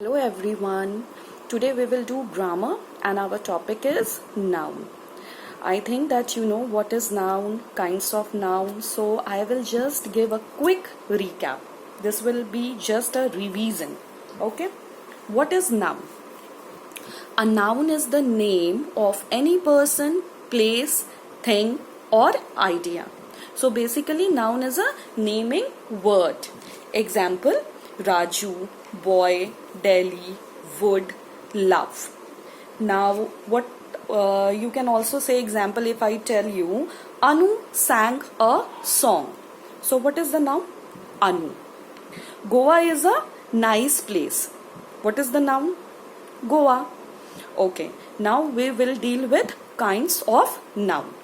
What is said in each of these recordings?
Hello everyone. Today we will do grammar and our topic is noun. I think that you know what is noun, kinds of noun, so I will just give a quick recap. This will be just a revision. Okay? What is noun? A noun is the name of any person, place, thing or idea. So basically noun is a naming word. Example: Raju, boy, Delhi, wood, love. Now what you can also say example if I tell you Anu sang a song. So what is the noun? Anu. Goa is a nice place. What is the noun? Goa. Okay, now we will deal with kinds of noun.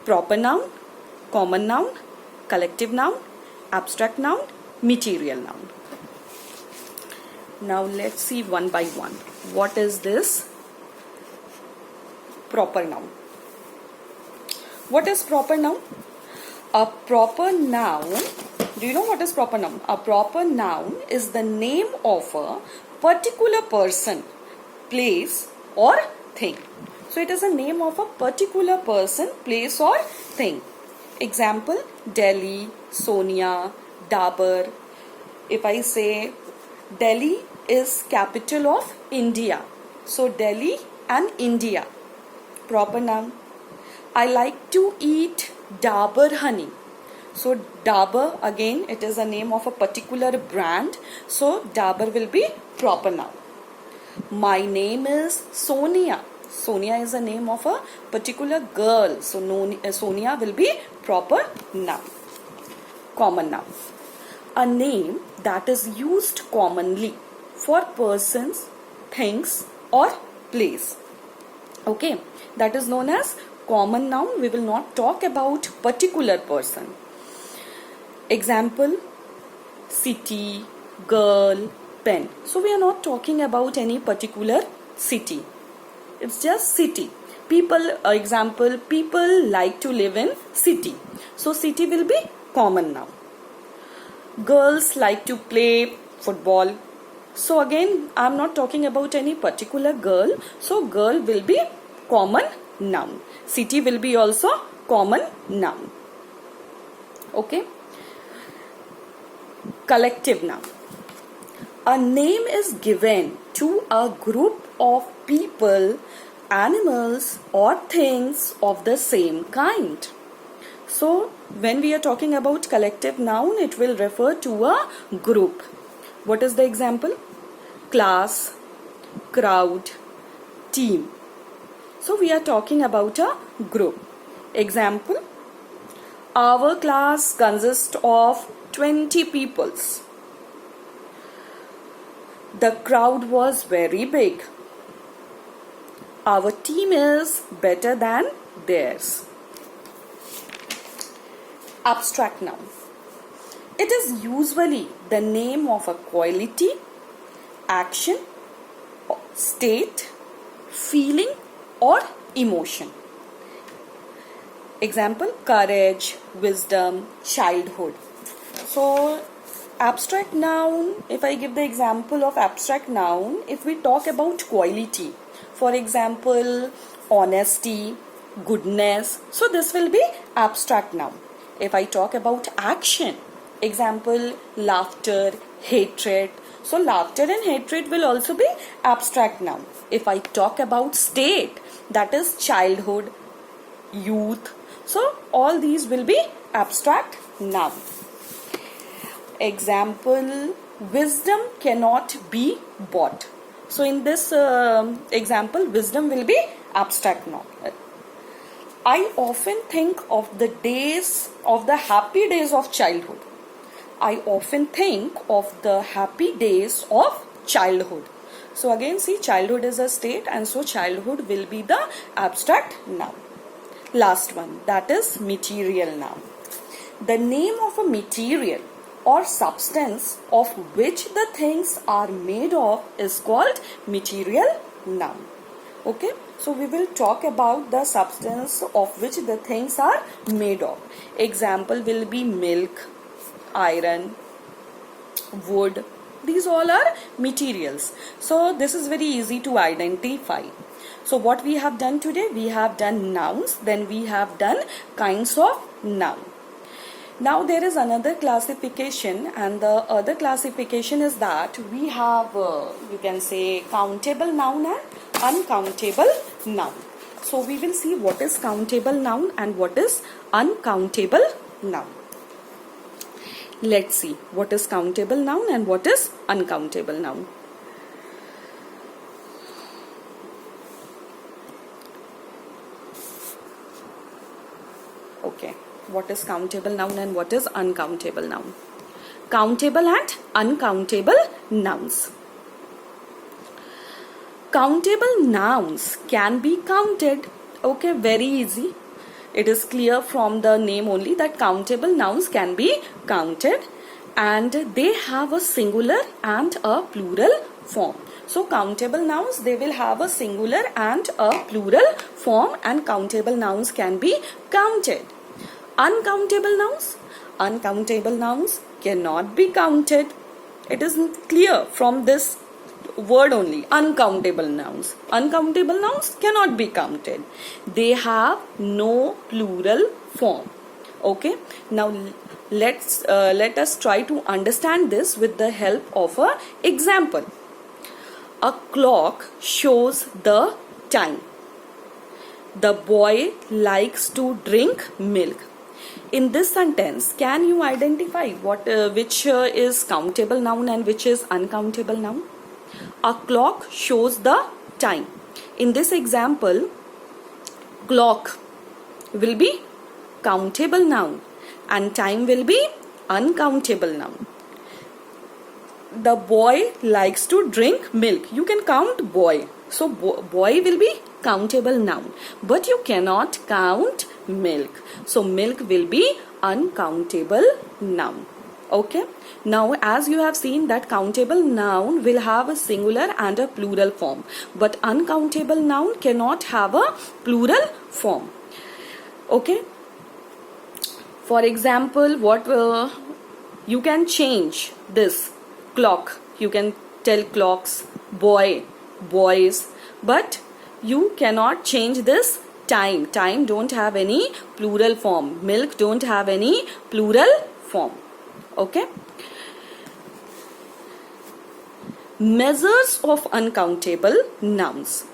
Proper noun, common noun, collective noun, abstract noun, material noun. Now let's see one by one. What is this? Proper noun. What is proper noun? A proper noun, do you know what is proper noun? A proper noun is the name of a particular person, place or thing. So it is a name of a particular person, place or thing. Example: Delhi, Sonia, Dabur. If I say Delhi is capital of India, so Delhi and India. Proper noun. I like to eat Dabur honey. So Dabur, again it is a name of a particular brand, so Dabur will be proper noun. My name is Sonia. Sonia is a name of a particular girl, so Sonia will be proper noun. Common noun. A name that is used commonly for persons, things or place. Okay, that is known as common noun. We will not talk about particular person. Example: city, girl, pen. So we are not talking about any particular city. It's just city. People, example, people like to live in city. So city will be common noun. Girls like to play football. So again, I am not talking about any particular girl. So girl will be common noun. City will be also common noun. Okay. Collective noun. A name is given to a group of people, animals or things of the same kind. So when we are talking about collective noun, it will refer to a group. What is the example? Class, crowd, team. So we are talking about a group. Example: our class consists of 20 peoples. The crowd was very big. Our team is better than theirs. Abstract noun. It is usually the name of a quality, action, state, feeling or emotion. Example: courage, wisdom, childhood. So abstract noun, if I give the example of abstract noun, if we talk about quality, for example, honesty, goodness, so this will be abstract noun. If I talk about action, example, laughter, hatred, so laughter and hatred will also be abstract noun. If I talk about state, that is childhood, youth, so all these will be abstract noun. Example: wisdom cannot be bought. So in this example, wisdom will be abstract noun. I often think of the happy days of childhood. I often think of the happy days of childhood. So again, see, childhood is a state and so childhood will be the abstract noun. Last one, that is material noun. The name of a material or substance of which the things are made of is called material noun. Okay, so we will talk about the substance of which the things are made of. Example will be milk, iron, wood, These all are materials. So this is very easy to identify. So what we have done today, we have done nouns, then we have done kinds of noun. Now there is another classification, and the other classification is that we have, you can say, countable noun and uncountable noun. So we will see what is countable noun and what is uncountable noun. Let's see what is countable noun and what is uncountable noun. Okay, what is countable noun and what is uncountable noun? Countable and uncountable nouns. Countable nouns can be counted. Okay, very easy. It is clear from the name only that countable nouns can be counted, and they have a singular and a plural form. So countable nouns, they will have a singular and a plural form, and countable nouns can be counted. Uncountable nouns cannot be counted. It is clear from this word only, uncountable nouns. Uncountable nouns cannot be counted. They have no plural form. Okay, now let us try to understand this with the help of an example. A clock shows the time. The boy likes to drink milk. In this sentence, can you identify which is countable noun and which is uncountable noun? A clock shows the time. In this example, clock will be countable noun and time will be uncountable noun. The boy likes to drink milk. You can count boy. So boy will be countable noun. But you cannot count milk. So milk will be uncountable noun. Okay. Now as you have seen that countable noun will have a singular and a plural form. But uncountable noun cannot have a plural form. Okay. For example, you can change this. Clock, you can tell clocks, boy, boys, but you cannot change this time. Time don't have any plural form. Milk don't have any plural form. Okay. Measures of uncountable nouns.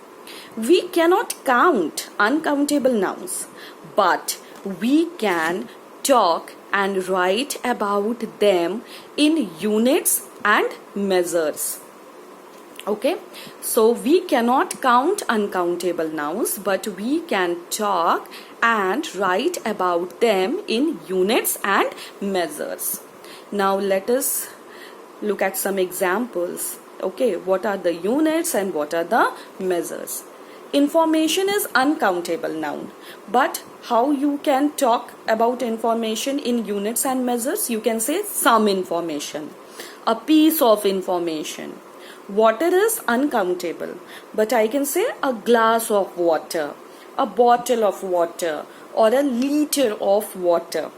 We cannot count uncountable nouns, but we can talk and write about them in units and measures. Okay, so we cannot count uncountable nouns, but we can talk and write about them in units and measures. Now let us look at some examples. Okay, what are the units and what are the measures? Information is uncountable noun, but how you can talk about information in units and measures? You can say some information, a piece of information. Water is uncountable, but I can say a glass of water, a bottle of water, or a liter of water.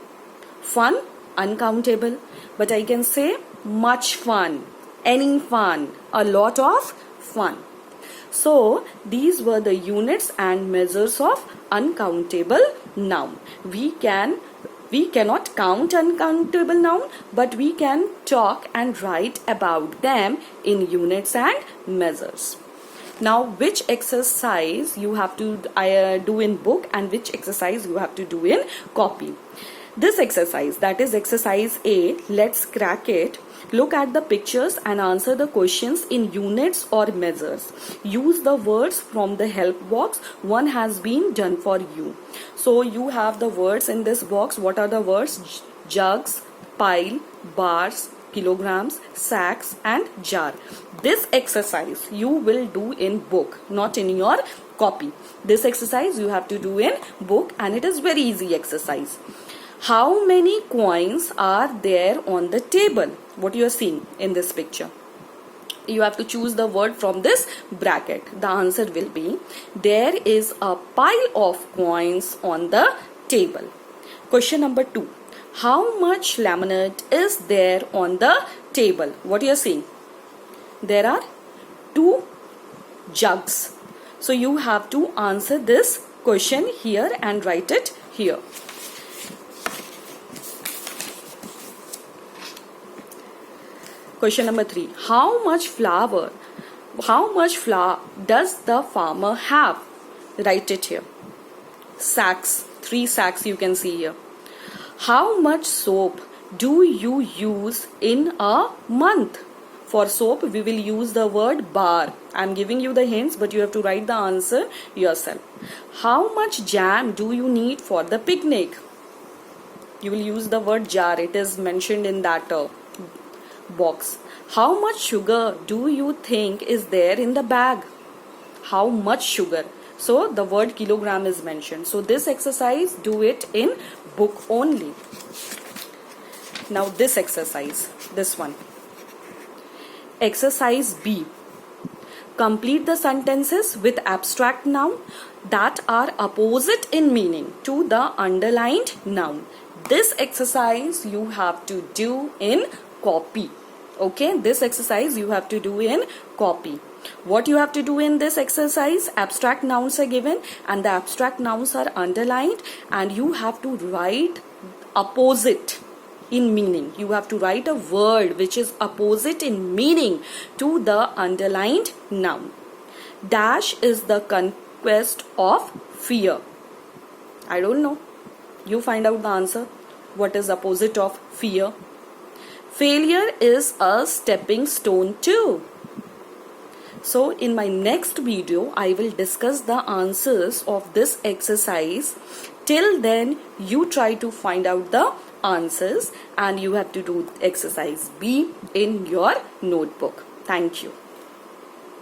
Fun, uncountable, but I can say much fun, any fun, a lot of fun. So these were the units and measures of uncountable noun. We cannot count uncountable noun, but we can talk and write about them in units and measures. Now, which exercise you have to do in book and which exercise you have to do in copy? This exercise, that is exercise A, let's crack it. Look at the pictures and answer the questions in units or measures. Use the words from the help box. One has been done for you. So you have the words in this box. What are the words? Jugs, pile, bars, kilograms, sacks and jar. This exercise you will do in book, not in your copy. This exercise you have to do in book and it is very easy exercise. How many coins are there on the table? What you are seeing in this picture. You have to choose the word from this bracket. The answer will be, there is a pile of coins on the table. Question number 2. How much lemonade is there on the table? What you are seeing? There are 2 jugs. So you have to answer this question here and write it here. Question number 3. How much flour does the farmer have? Write it here. Sacks. 3 sacks you can see here. How much soap do you use in a month? For soap, we will use the word bar. I am giving you the hints, but you have to write the answer yourself. How much jam do you need for the picnic? You will use the word jar. It is mentioned in that box. How much sugar do you think is there in the bag? How much sugar? So the word kilogram is mentioned. So this exercise, do it in book only. Now this exercise, this one. Exercise B. Complete the sentences with abstract noun that are opposite in meaning to the underlined noun. This exercise you have to do in copy. Okay, this exercise you have to do in copy. What you have to do in this exercise? Abstract nouns are given and the abstract nouns are underlined, and you have to write opposite in meaning. You have to write a word which is opposite in meaning to the underlined noun. Dash is the conquest of fear. I don't know. You find out the answer. What is opposite of fear? Failure is a stepping stone too. So in my next video, I will discuss the answers of this exercise. Till then, you try to find out the answers and you have to do exercise B in your notebook. Thank you.